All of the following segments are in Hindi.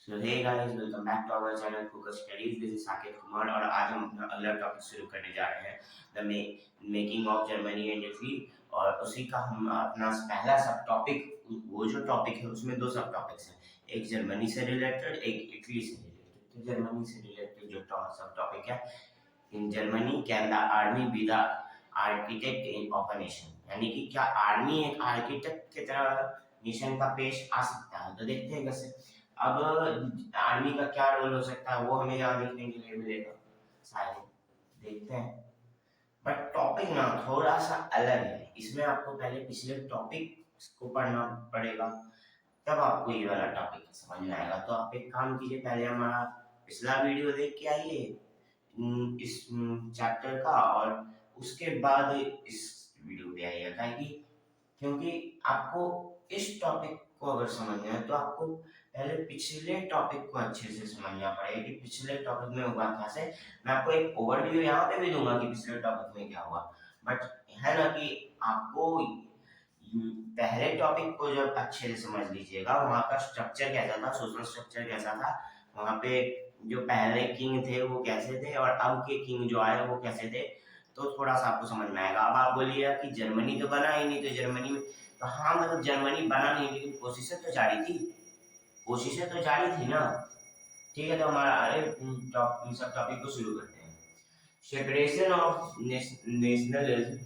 So hey guys, welcome back to our channel focus studies. This is Saket Kumar और आज हम अपना अगला टॉपिक शुरू करने जा रहे हैं, the making of Germany and Italy. और उसी का हम अपना पहला सब टॉपिक, वो जो टॉपिक है उसमें दो सब टॉपिक्स हैं, एक जर्मनी से रिलेटेड, एक इटली से रिलेटेड। तो जर्मनी से रिलेटेड जो सब टॉपिक है, in Germany can the army be the architect of a nation, यानी कि क्या आर्मी एक आर्किटेक्ट की तरह नेशन का पेश आ सकता है। तो देखते हैं कैसे। अब आर्मी का क्या रोल हो सकता है वो हमें यहाँ देखने के लिए मिलेगा शायद, देखते हैं। बट टॉपिक ना थोड़ा सा अलग है, इसमें आपको पहले पिछले टॉपिक को पढ़ना पड़ेगा, तब आपको ये वाला टॉपिक समझ में आएगा। तो आप एक काम कीजिए, पहले हमारा पिछला वीडियो देख के आइए इस चैप्टर का, और उसके बाद इस वीडियो पे आइएगा, ताकि क्योंकि आपको इस टॉपिक को अगर समझना है तो आपको पहले पिछले टॉपिक को अच्छे से समझना पड़ेगा कि पिछले टॉपिक में हुआ क्या से। मैं आपको एक ओवरव्यू यहाँ पे भी दूंगा कि पिछले टॉपिक में क्या हुआ, बट है ना कि आपको पहले टॉपिक को जब अच्छे से समझ लीजिएगा, वहाँ का स्ट्रक्चर कैसा था, सोशल स्ट्रक्चर कैसा था, वहाँ पे जो पहले किंग थे वो कैसे थे और अब के किंग जो आए वो कैसे थे, तो थोड़ा सा आपको समझ में आएगा। अब आप बोलिएगा कि जर्मनी तो बना ही नहीं, तो जर्मनी में तो हाँ, मतलब जर्मनी बना नहीं, लेकिन कोशिशें तो जारी थी, कोशिशें तो जारी थी ना। ठीक है, तो हमारा सब टॉपिक को शुरू करते हैं। Separation of nationalism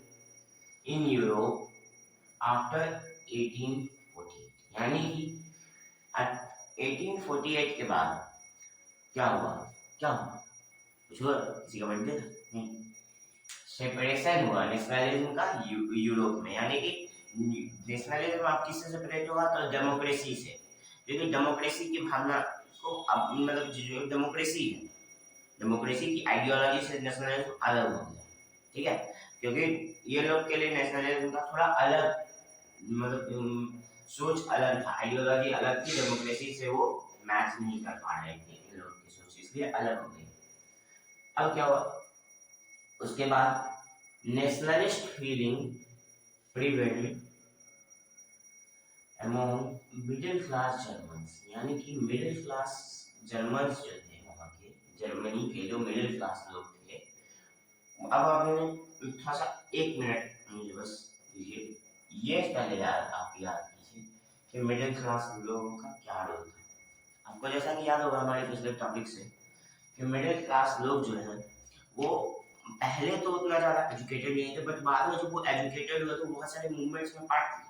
in Europe after 1848, यानी कि 1848 के बाद क्या हुआ, क्या हुआ कुछ हुआ, किसी का बर्थडे था नहीं, सेपरेशन हुआ नेशनलिज्म का यूरोप में। यानी कि नेशनलिज्म आप किससे सेपरेट होगा, तो डेमोक्रेसी से, क्योंकि डेमोक्रेसी की भावना को अब मतलब जो डेमोक्रेसी है, डेमोक्रेसी की आइडियोलॉजी से नेशनलिज्म अलग हो गया। ठीक है, क्योंकि ये लोग के लिए नेशनलिज्म का थोड़ा अलग मतलब सोच अलग था, आइडियोलॉजी अलग थी, डेमोक्रेसी से वो मैच नहीं कर पा रहे थे इन लोग की सोच, इसलिए अलग हो गई। अब क्या हुआ उसके बाद, nationalist feeling prevailed among middle class Germans, यानी कि मिडिल क्लास जर्मन्स जो थे, वहाँ के जर्मनी के जो मिडिल क्लास लोग थे। अब आपने थोड़ा सा एक मिनट मुझे बस दीजिए, ये पहले आप याद कीजिए कि मिडिल क्लास लोगों का क्या रोल था। आपको जैसा कि याद होगा हमारे पिछले टॉपिक से कि मिडिल क्लास लोग जो है वो पहले तो उतना ज़्यादा एजुकेटेड नहीं थे, बट बाद में जब वो एजुकेटेड हुए तो बहुत सारे मूवमेंट्स में पार्ट लिए,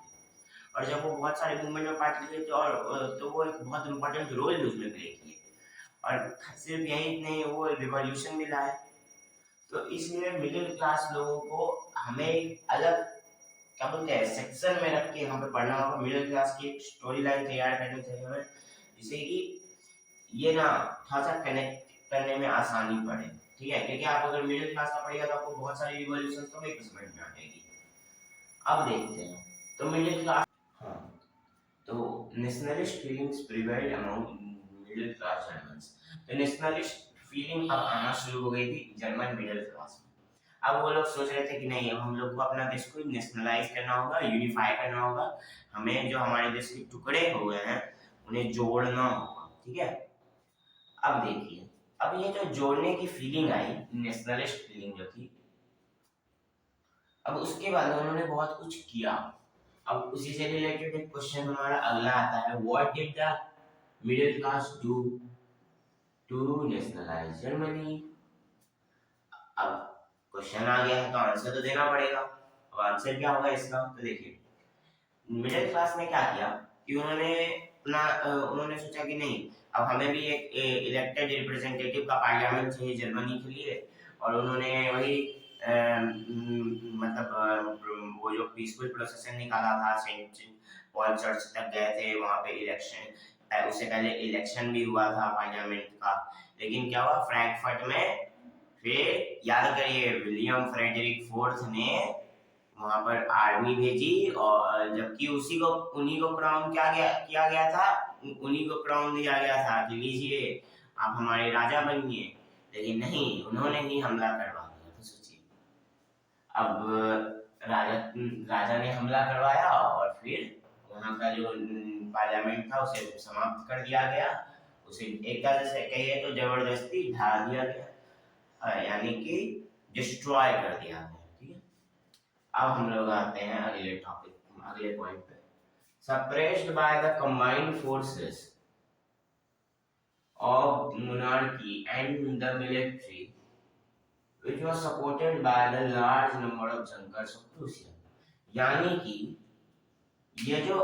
और जब वो बहुत सारे मूवमेंट में पार्ट लिए तो वो एक बहुत इंपॉर्टेंट रोल भी उसमें प्ले किए, और सिर्फ यही नहीं, वो रिवॉल्यूशन भी लाए। तो इसलिए मिडिल क्लास लोगों को हमें एक अलग क्या बोलते हैं सेक्शन में रख के यहाँ पे पढ़ना होगा, मिडिल क्लास की एक स्टोरी लाइन तैयार करनी चाहिए हमें, जिससे कि ये ना थोड़ा सा कनेक्ट करने में आसानी पड़े। ठीक है, क्योंकि आप अगर मिडिल क्लास का पढ़िएगा तो आपको बहुत सारी रिवॉल्यूशन तो एक समझ में आ जाएगी। अब देखते हैं, तो मिडिल क्लास, हाँ, तो nationalist feelings prevailed among middle class Germans. तो नेशनलिस्ट फीलिंग अब आना शुरू हो गई थी जर्मन मिडिल क्लास में। अब वो लोग सोच रहे थे कि नहीं, हम लोग को अपना देश को नेशनलाइज करना होगा, यूनिफाई करना होगा, हमें जो हमारे देश के टुकड़े हुए हैं उन्हें जोड़ना होगा। ठीक है, अब देखिए, अब ये जो जोड़ने की फीलिंग आई, नेशनलिस्ट फीलिंग जो थी, अब उसके बाद उन्होंने बहुत कुछ किया। अब उसी से रिलेटेड एक क्वेश्चन हमारा अगला आता है, what did the middle class do to nationalize Germany. अब क्वेश्चन आ गया है तो आंसर तो देना पड़ेगा। अब आंसर क्या होगा इसका, तो देखिए, मिडिल क्लास ने क्या किया कि उन्होंने सोचा कि नहीं, अब हमें भी एक इलेक्टेड रिप्रेजेंटेटिव का पार्लियामेंट चाहिए जर्मनी के लिए, और उन्होंने वही मतलब वो जो पीसफुल प्रोसेसन निकाला था, सेंट पॉल चर्च तक गए थे, वहां पे इलेक्शन, उससे पहले इलेक्शन भी हुआ था पार्लियामेंट का, लेकिन क्या हुआ फ्रैंकफर्ट में, फिर याद करिए विलियम फ्रेडरिक फोर्थ ने वहां पर आर्मी भेजी, और जबकि उन्हीं को क्राउन किया गया था, उन्हीं को क्राउन दिया गया था कि लीजिए आप हमारे राजा बनिए, लेकिन नहीं, उन्होंने ही हमला करवा दिया। तो सोचिए, अब राजा ने हमला करवाया, और फिर वहां का जो पार्लियामेंट था उसे समाप्त कर दिया गया, उसे एक तरह से कहिए तो जबरदस्ती ढा दिया गया, यानी कि डिस्ट्रॉय कर दिया गया। ठीक है, अब हम लोग आते हैं अगले टॉपिक, अगले पॉइंट पे। Suppressed by the combined forces of monarchy and the military, which was supported by the large number of junkers of Prussia। यानी कि ये जो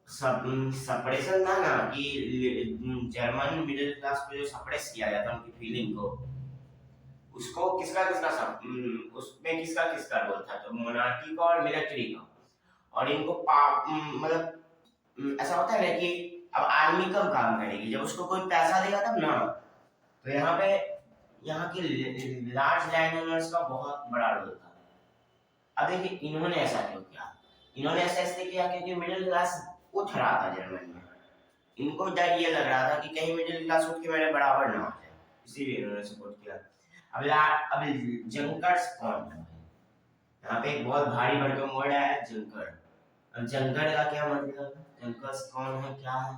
सप्रेशन था ना, कि जर्मन मिडिल क्लास को जो सप्रेस किया जाता उनकी फीलिंग को, उसको किसका उसमें किसका रोल था, तो मोनार्की का और मिलिट्री का। और इनको मतलब ऐसा होता है ना कि अब आर्मी कब काम करेगी, जब उसको कोई पैसा देगा तब ना। तो यहाँ के लार्ज लैंड ओनर्स का बहुत बड़ा रोल था। अब देखिए इन्होंने ऐसा क्यों किया, इन्होंने ऐसा इसलिए किया क्योंकि मिडिल क्लास उठ रहा था जर्मनी में। इनको डर ये लग रहा था कि कहीं मिडिल क्लास उठ के मेरे बराबर ना हो जाए, इसीलिए इन्होंने सपोर्ट किया। अब जंकर्स कौन है, यहाँ पे एक बहुत भारी भरकम वर्ड है जंकर। अब जंकर का क्या मतलब, जंकर्स कौन है, क्या है,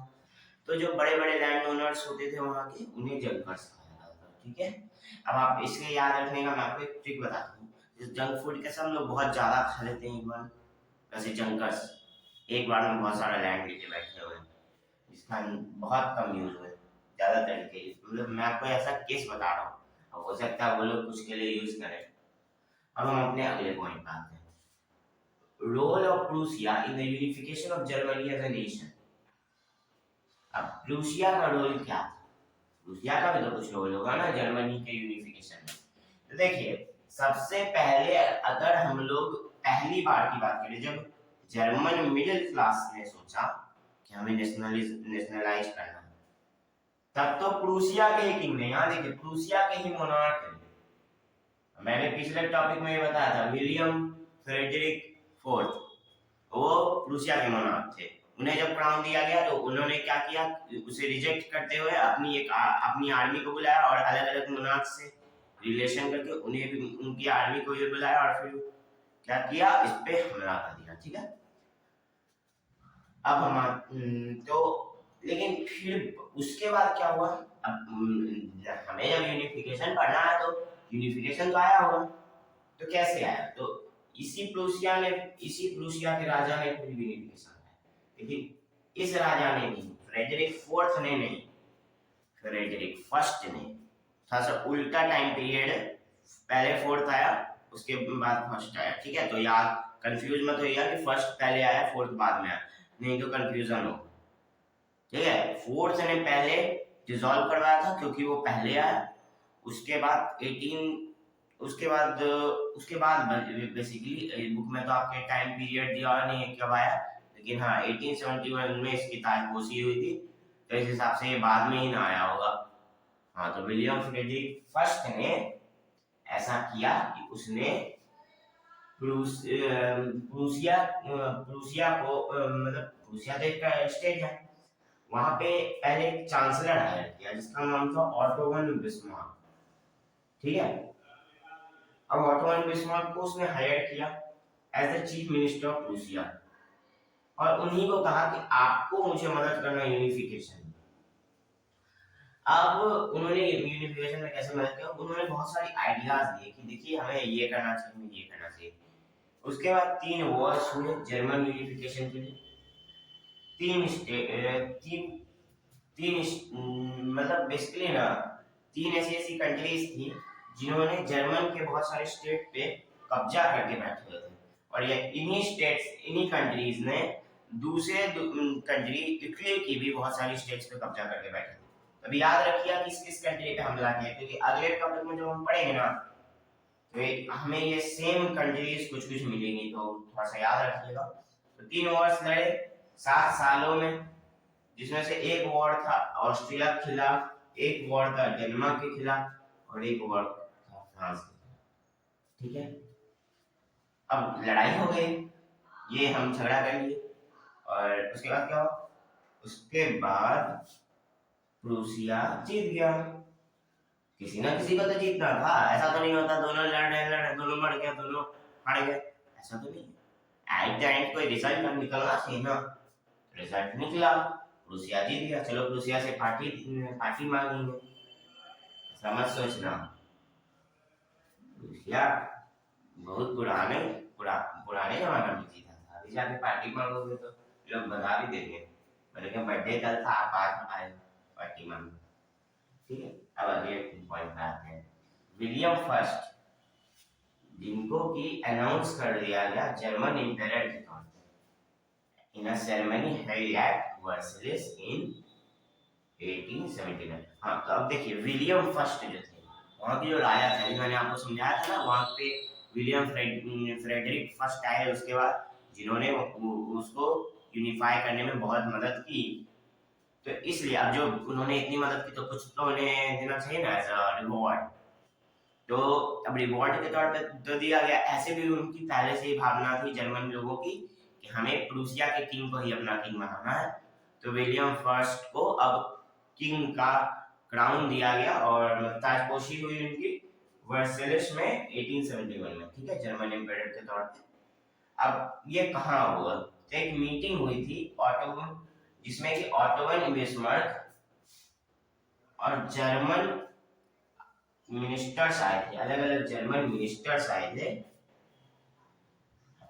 तो जो बड़े बड़े लैंड ओनर्स होते थे वहां के, उन्हें जंकर्स कहा जाता था। ठीक है, अब आप इसके याद रखने का मैं आपको एक ट्रिक बताता हूँ। जंक फूड के सब लोग बहुत ज्यादा खा लेते हैं एक बार, वैसे जंकर्स एक बार में बहुत सारा लैंड लेके बैठे हुए हैं, जिसका बहुत कम यूज हुआ है ज्यादा तरीके। मतलब मैं आपको ऐसा केस बता रहा हूँ, अब हो सकता है वो लोग कुछ के लिए यूज करें। अब हम अपने अगले पॉइंट पे आते हैं, role of Prussia in the unification of Germany as a nation. अब प्रूसिया का रोल क्या था, प्रूसिया का भी तो कुछ रोल होगा ना जर्मनी के यूनिफिकेशन में। तो देखिए सबसे पहले अगर हम लोग पहली बार की बात करें, जब जर्मन मिडिल क्लास ने सोचा कि हमें नेशनलाइज करना है, तब तो प्रूसिया के ही किंग ने, यहाँ देखिए प्रूसिया के ही मोनार्क थे। मैंने पिछले टॉपिक में ये बताया था, विलियम फ्रेडरिक फोर्थ, वो प्रूसिया के मोनार्क थे। उन्हें जब क्राउन दिया गया तो उन्होंने क्या किया, उसे रिजेक्ट करते हुए अपनी आर्मी को बुलाया और अलग अलग मोनार्क से रिलेशन करके उन्हें भी उनकी आर्मी को ये बुलाया और फिर क्या किया, इस पे हमला कर दिया। ठीक है, अब हम तो लेकिन फिर उसके बाद क्या हुआ, अब हमें जब यूनिफिकेशन पढ़ना है तो यूनिफिकेशन तो आया होगा, तो कैसे आया, तो इसी प्रूसिया के राजा ने फिर यूनिफिकेशन आया। लेकिन इस राजा ने नहीं, फ्रेडरिक फोर्थ ने नहीं, फ्रेडरिक फर्स्ट ने। थोड़ा सा उल्टा टाइम पीरियड, पहले फोर्थ आया उसके बाद फर्स्ट आया। ठीक है, तो याद कंफ्यूज मत होइएगा कि फर्स्ट पहले आया फोर्थ बाद में आया, नहीं तो कंफ्यूजन हो। ठीक है, फोर्थ ने पहले डिसॉल्व करवाया था क्योंकि वो पहले आया, उसके बाद उसके बाद बेसिकली बुक में तो आपके टाइम पीरियड दिया नहीं है कब आया, लेकिन हाँ 1871 में इसकी ताजपोशी हुई थी, तो इस हिसाब से ये बाद में ही ना आया होगा। हाँ, तो विलियम फ्रेडरिक फर्स्ट ने ऐसा किया कि उसने प्रूसिया को मतलब प्रूसिया तो एक स्टेट है, वहां पे पहले एक चांसलर हायर किया जिसका नाम था ऑटो वन बिस्मार्क। ठीक है, अब ऑटो वन बिस्मार्क को उसने हायर किया as the chief minister of Prussia, और उन्हीं को कहा कि आपको मुझे मदद करना यूनिफिकेशन। अब उन्होंने यूनिफिकेशन में कैसे मदद किया, उन्होंने बहुत सारी आइडियाज दिए कि देखिए हमें ये करना चाहिए, हमें ये करना चाहिए। उसके बाद 3 वॉर्स हुए जर्मन यूनिफिकेशन के लिए। मतलब बेसिकली ना 3 ऐसी कंट्रीज थी जिन्होंने जर्मन के बहुत सारे स्टेट पे कब्जा करके बैठे हुए थे, और ये इन्हीं कंट्रीज ने दूसरे कंट्री इटली की भी बहुत सारी स्टेट्स पे कब्जा करके बैठे थे। अभी याद रखिए किस किस कंट्री पे हमला किया, क्योंकि अगले टॉपिक में जब हम पढ़ेंगे ना तो हमें ये सेम कंट्रीज कुछ कुछ मिलेंगी, तो थोड़ा सा याद रखिएगा। तो 3 वॉर्स लड़े 7 सालों में, जिसमें से एक वॉर था ऑस्ट्रिया के खिलाफ, एक वॉर था डेनमार्क के खिलाफ और एक वॉर था फ्रांस के खिलाफ। ठीक है, अब लड़ाई हो गई, ये हम झगड़ा कर लिए, और उसके बाद क्या हुआ, उसके बाद प्रूसिया जीत गया। किसी ना किसी को तो जीतना था, ऐसा तो नहीं होता दोनों लड़ दोनों मर गए दोनों हार गए, ऐसा तो नहीं। एट द एंड कोई रिजल्ट निकलना चाहिए ना, रिजल्ट निकला, प्रूसिया जीत गया, चलो प्रूसिया से पार्टी पार्टी मांगेंगे। ऐसा मत सोचना, प्रूसिया बहुत पुराने जमाने में जीता था। अभी जाके पार्टी मांगोगे तो लोग भगा भी देंगे, बोलेंगे बर्थडे कल था आप आज आए पार्टी मांगो। ठीक है, अब अगले पॉइंट पे आते हैं। विलियम फर्स्ट, जिनको कि अनाउंस कर दिया गया जर्मन एम्परर के तौर पे इन अ सेरेमनी हेल्ड एट वर्साइलेस इन 1879। हाँ, तो अब देखिए विलियम फर्स्ट जो थे, वहाँ की जो राजा थे, मैंने आपको समझाया था ना, वहाँ पे विलियम फ्रेडरिक फर्स्ट आए उसके बाद, जिन्होंने उसको यूनिफाई करने में बहुत मदद की। तो इसलिए अब जो उन्होंने इतनी मदद की तो कुछ तो उन्हें देना चाहिए ना एज अ रिवॉर्ड। तो अब रिवॉर्ड के तौर पे तो दिया गया। ऐसे भी उनकी पहले से ही भावना थी जर्मन लोगों की कि हमें प्रूसिया के किंग को ही अपना किंग बनाना है। तो विलियम फर्स्ट को अब किंग का क्राउन दिया गया और ताजपोशी हुई उनकी वर्सेलिस में 1871 में। ठीक है, जर्मन एम्परर के तौर पे। अब ये कहाँ हुआ? तो एक मीटिंग हुई थी ऑटो, जिसमें कि ऑटोवन बिस्मार्क और जर्मन मिनिस्टर्स आए थे, अलग अलग जर्मन मिनिस्टर्स आए थे।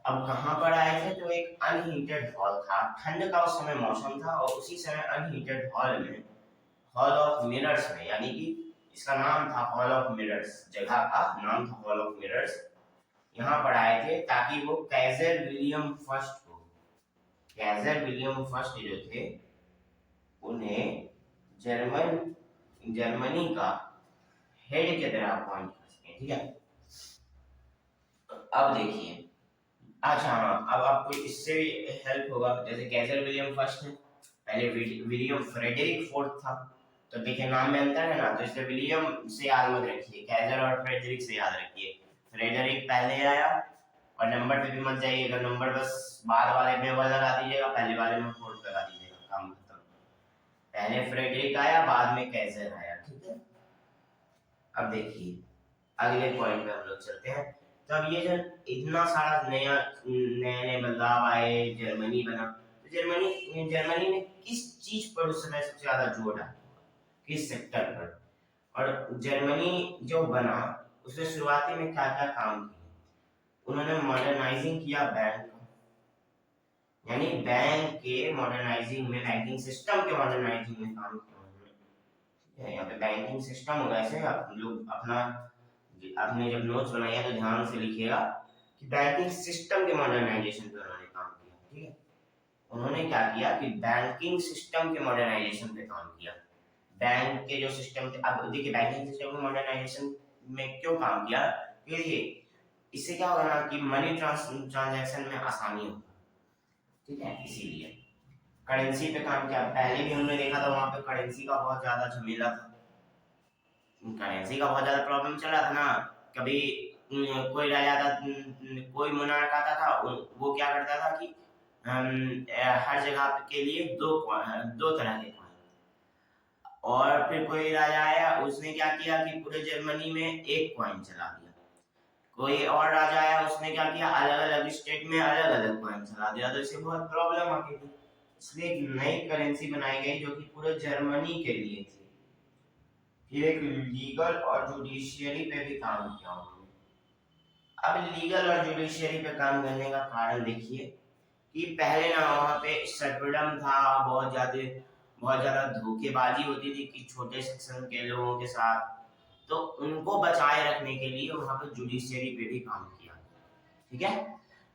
अब कहाँ पर आए थे? तो एक अनहीटेड हॉल था, ठंड का उस समय मौसम था और उसी समय अनहीटेड हॉल में, हॉल ऑफ मिरर्स में, यानी कि इसका नाम था हॉल ऑफ मिरर्स, जगह का नाम था हॉल ऑफ मिरर्स। यहाँ पर आए थे ताकि वो कैसर विलियम फर्स्ट को, कैसर विलियम फर्स्ट जो थे उन्हें जर्मनी का हेड की तरह अपॉइंट कर सके। ठीक है, अब देखिए, अच्छा हाँ, अब आपको इससे भी हेल्प होगा। जैसे कैसर विलियम फर्स्ट है, पहले विलियम फ्रेडरिक फोर्थ था, तो देखिए नाम में अंतर है ना, तो इसलिए विलियम से याद मत रखिए, कैसर और फ्रेडरिक से याद रखिए। फ्रेडरिक पहले आया, और नंबर पे भी मत जाइएगा, नंबर बस बाद वाले में वन लगा दीजिएगा, पहले वाले में फोर्थ लगा दीजिएगा, काम खत्म। पहले फ्रेडरिक आया, बाद में कैसर आया। ठीक है, अब देखिए अगले पॉइंट पे हम लोग चलते हैं। तो अब ये जो इतना सारा नया नए नए बदलाव आए, जर्मनी बना, तो जर्मनी ने किस चीज पर उस समय सबसे ज्यादा जोर डाला, किस सेक्टर पर? और जर्मनी जो बना उसने शुरुआती में क्या क्या काम किए? उन्होंने मॉडर्नाइजिंग किया बैंक, यानी बैंक के मॉडर्नाइजिंग में, बैंकिंग सिस्टम के मॉडर्नाइजिंग में काम किया। यहाँ पे बैंकिंग सिस्टम होगा, ऐसे आप लोग अपना, आपने जब नोट्स बनाया तो ध्यान से लिखिएगा कि बैंकिंग सिस्टम के मॉडर्नाइजेशन पे उन्होंने काम किया। ठीक है, उन्होंने क्या किया कि बैंकिंग सिस्टम के मॉडर्नाइजेशन पे काम किया। बैंक के जो सिस्टम थे, अब देखिए बैंकिंग सिस्टम के मॉडर्नाइजेशन में क्यों काम किया? देखिए इससे क्या होगा ना कि मनी ट्रांजैक्शन में आसानी होगा। ठीक है, इसीलिए करेंसी पे काम किया। पहले भी हमने देखा था वहां पे करेंसी का बहुत ज्यादा झमेला था, करेंसी का बहुत ज्यादा प्रॉब्लम चल रहा था ना। कभी कोई राजा था, कोई मोनार्क आता था, वो क्या करता था कि हर जगह के लिए दो तरह के कॉइन, और फिर कोई राजा आया, उसने क्या किया कि पूरे जर्मनी में एक कॉइन चला दिया। कोई और राजा आया, उसने क्या किया, अलग अलग स्टेट में अलग अलग कॉइन चला दिया, तो इससे बहुत प्रॉब्लम आती थी। इसलिए एक नई करेंसी बनाई गई जो कि पूरे जर्मनी के लिए थी। फिर एक लीगल और जुडिशियरी पे भी काम किया उन्होंने। अब लीगल और जुडिशियरी पे काम करने का कारण देखिए कि पहले ना वहाँ पे सर्वडम था, बहुत ज्यादा धोखेबाजी होती थी कि छोटे सेक्शन के लोगों के साथ, तो उनको बचाए रखने के लिए वहाँ पे जुडिशियरी पे भी काम किया। ठीक है,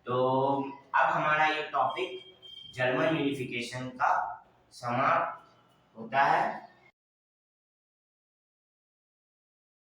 तो अब हमारा ये टॉपिक जर्मन यूनिफिकेशन का समाप्त होता है।